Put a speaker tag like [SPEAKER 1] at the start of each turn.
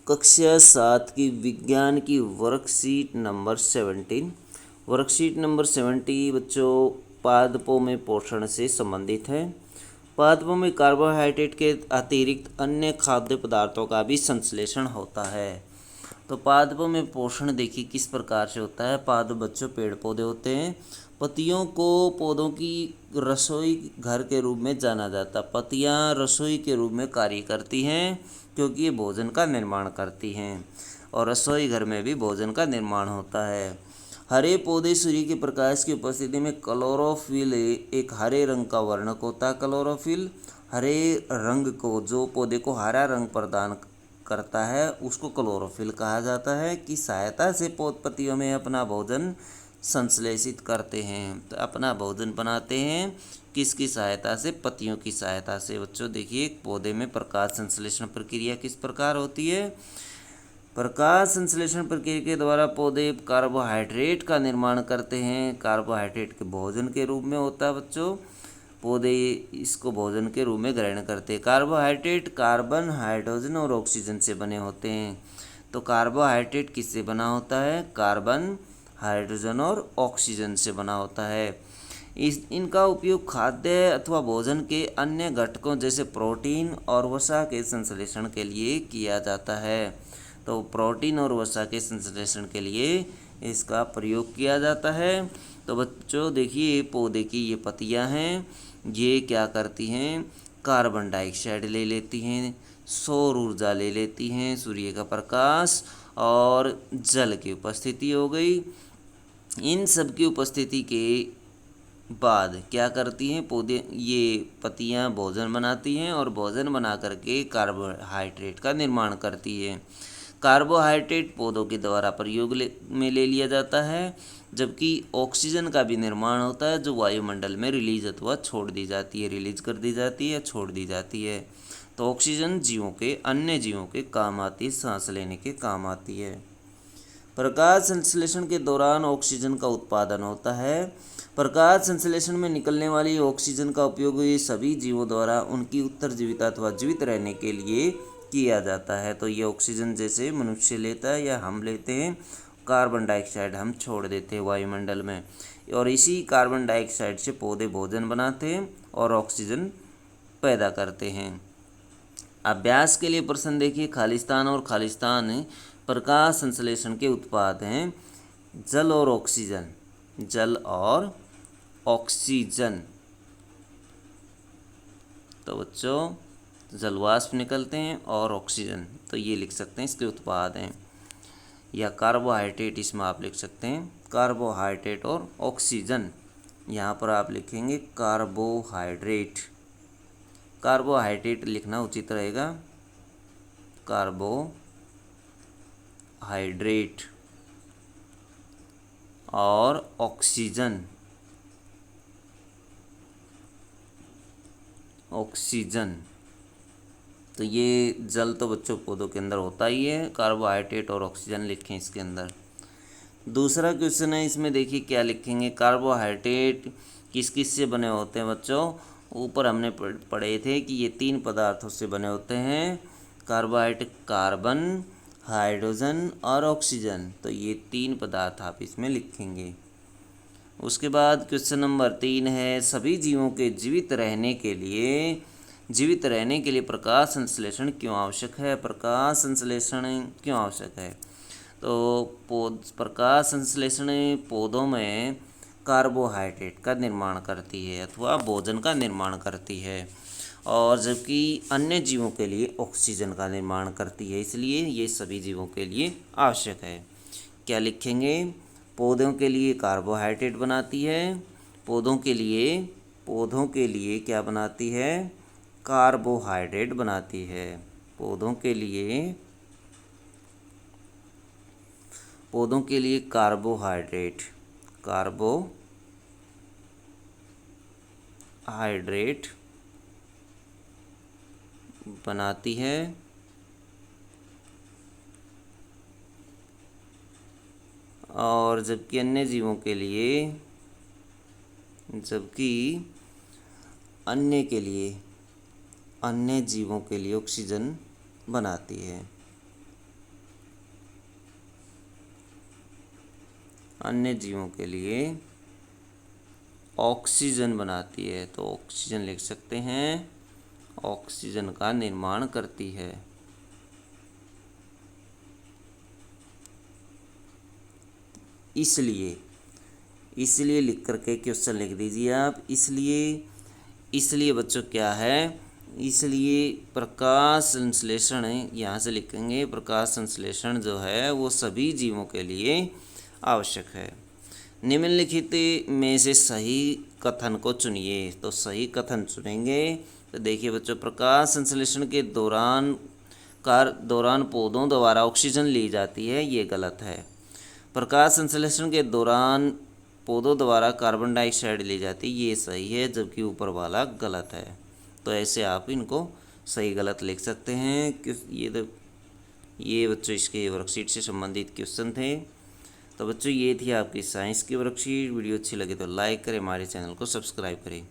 [SPEAKER 1] कक्षा 7 की विज्ञान की वर्कशीट नंबर 17। वर्कशीट नंबर 70 बच्चों पादपों में पोषण से संबंधित है। पादपों में कार्बोहाइड्रेट के अतिरिक्त अन्य खाद्य पदार्थों का भी संश्लेषण होता है। तो पादपों में पोषण देखिए किस प्रकार से होता है। पादप बच्चों पेड़ पौधे होते हैं। पत्तियों को पौधों की रसोई घर के रूप में जाना जाता है। पत्तियां रसोई के रूप में कार्य करती हैं क्योंकि ये भोजन का निर्माण करती हैं और रसोई घर में भी भोजन का निर्माण होता है। हरे पौधे सूर्य के प्रकाश की उपस्थिति में क्लोरोफिल एक हरे रंग का वर्णक होता है। क्लोरोफिल हरे रंग को जो पौधे को हरा रंग प्रदान करता है उसको क्लोरोफिल कहा जाता है की सहायता से पत्तियों में अपना भोजन संश्लेषित करते हैं। तो अपना भोजन बनाते हैं किसकी सहायता से? पत्तियों की सहायता से। बच्चों देखिए एक पौधे में प्रकाश संश्लेषण प्रक्रिया किस प्रकार होती है। प्रकाश संश्लेषण प्रक्रिया के द्वारा पौधे कार्बोहाइड्रेट का निर्माण करते हैं। कार्बोहाइड्रेट के भोजन के रूप में होता है बच्चों। पौधे इसको भोजन के रूप में ग्रहण करते हैं। कार्बोहाइड्रेट कार्बन, हाइड्रोजन और ऑक्सीजन से बने होते हैं। तो कार्बोहाइड्रेट किससे बना होता है? कार्बन, हाइड्रोजन और ऑक्सीजन से बना होता है। इनका उपयोग खाद्य अथवा भोजन के अन्य घटकों जैसे प्रोटीन और वसा के संश्लेषण के लिए किया जाता है। तो प्रोटीन और वसा के संश्लेषण के लिए इसका प्रयोग किया जाता है। तो बच्चों देखिए पौधे की ये पत्तियां हैं, ये क्या करती हैं? कार्बन डाइऑक्साइड ले लेती हैं, सौर ऊर्जा ले लेती हैं, सूर्य का प्रकाश और जल की उपस्थिति हो गई। इन सब की उपस्थिति के बाद क्या करती हैं पौधे? ये पत्तियां भोजन बनाती हैं और भोजन बना करके कार्बोहाइड्रेट का निर्माण करती है। कार्बोहाइड्रेट पौधों के द्वारा प्रयोग में ले लिया जाता है, जबकि ऑक्सीजन का भी निर्माण होता है जो वायुमंडल में रिलीज अथवा छोड़ दी जाती है, रिलीज कर दी जाती है, छोड़ दी जाती है। तो ऑक्सीजन जीवों के अन्य जीवों के काम आती है, सांस लेने के काम आती है। प्रकाश संश्लेषण के दौरान ऑक्सीजन का उत्पादन होता है। प्रकाश संश्लेषण में निकलने वाली ऑक्सीजन का उपयोग ये सभी जीवों द्वारा उनकी उत्तरजीविता अथवा जीवित रहने के लिए किया जाता है। तो ये ऑक्सीजन जैसे मनुष्य लेता है या हम लेते हैं, कार्बन डाइऑक्साइड हम छोड़ देते हैं वायुमंडल में, और इसी कार्बन डाइऑक्साइड से पौधे भोजन बनाते हैं और ऑक्सीजन पैदा करते हैं। अभ्यास के लिए प्रश्न देखिए। खालिस्तान और खालिस्तान प्रकाश संश्लेषण के उत्पाद हैं। जल और ऑक्सीजन, जल और ऑक्सीजन। तो बच्चों जलवाष्प निकलते हैं और ऑक्सीजन, तो ये लिख सकते हैं इसके उत्पाद हैं। या कार्बोहाइड्रेट इसमें आप लिख सकते हैं, कार्बोहाइड्रेट और ऑक्सीजन। यहाँ पर आप लिखेंगे कार्बोहाइड्रेट। कार्बोहाइड्रेट लिखना उचित रहेगा, कार्बोहाइड्रेट और ऑक्सीजन, ऑक्सीजन। तो ये जल तो बच्चों पौधों के अंदर होता ही है, कार्बोहाइड्रेट और ऑक्सीजन लिखें इसके अंदर। दूसरा क्वेश्चन है, इसमें देखिए क्या लिखेंगे। कार्बोहाइड्रेट किस किस से बने होते हैं बच्चों? ऊपर हमने पढ़े थे कि ये 3 पदार्थों से बने होते हैं। कार्बोहाइड्रेट कार्बन, हाइड्रोजन और ऑक्सीजन। तो ये 3 पदार्थ आप इसमें लिखेंगे। उसके बाद क्वेश्चन नंबर 3 है, सभी जीवों के जीवित रहने के लिए प्रकाश संश्लेषण क्यों आवश्यक है? प्रकाश संश्लेषण क्यों आवश्यक है? तो प्रकाश संश्लेषण पौधों में कार्बोहाइड्रेट का निर्माण करती है अथवा भोजन का निर्माण करती है, और जबकि अन्य जीवों के लिए ऑक्सीजन का निर्माण करती है, इसलिए ये सभी जीवों के लिए आवश्यक है। क्या लिखेंगे? पौधों के लिए कार्बोहाइड्रेट बनाती है, पौधों के लिए क्या बनाती है? कार्बोहाइड्रेट बनाती है। पौधों के लिए कार्बोहाइड्रेट बनाती है, और जबकि अन्य जीवों के लिए ऑक्सीजन बनाती है। अन्य जीवों के लिए ऑक्सीजन बनाती है। तो ऑक्सीजन लिख सकते हैं, ऑक्सीजन का निर्माण करती है। इसलिए इसलिए लिख करके क्वेश्चन लिख दीजिए आप। इसलिए बच्चों क्या है, इसलिए प्रकाश संश्लेषण यहाँ से लिखेंगे, प्रकाश संश्लेषण जो है वो सभी जीवों के लिए आवश्यक है। निम्नलिखित में से सही कथन को चुनिए। तो सही कथन चुनेंगे तो देखिए बच्चों, प्रकाश संश्लेषण के दौरान पौधों द्वारा ऑक्सीजन ली जाती है, ये गलत है। प्रकाश संश्लेषण के दौरान पौधों द्वारा कार्बन डाइऑक्साइड ली जाती है, ये सही है, जबकि ऊपर वाला गलत है। तो ऐसे आप इनको सही गलत लिख सकते हैं। ये बच्चों इसके वर्कशीट से संबंधित क्वेश्चन थे। तो बच्चों ये थी आपकी साइंस की वर्कशीट। वीडियो अच्छी लगे तो लाइक करें, हमारे चैनल को सब्सक्राइब करें।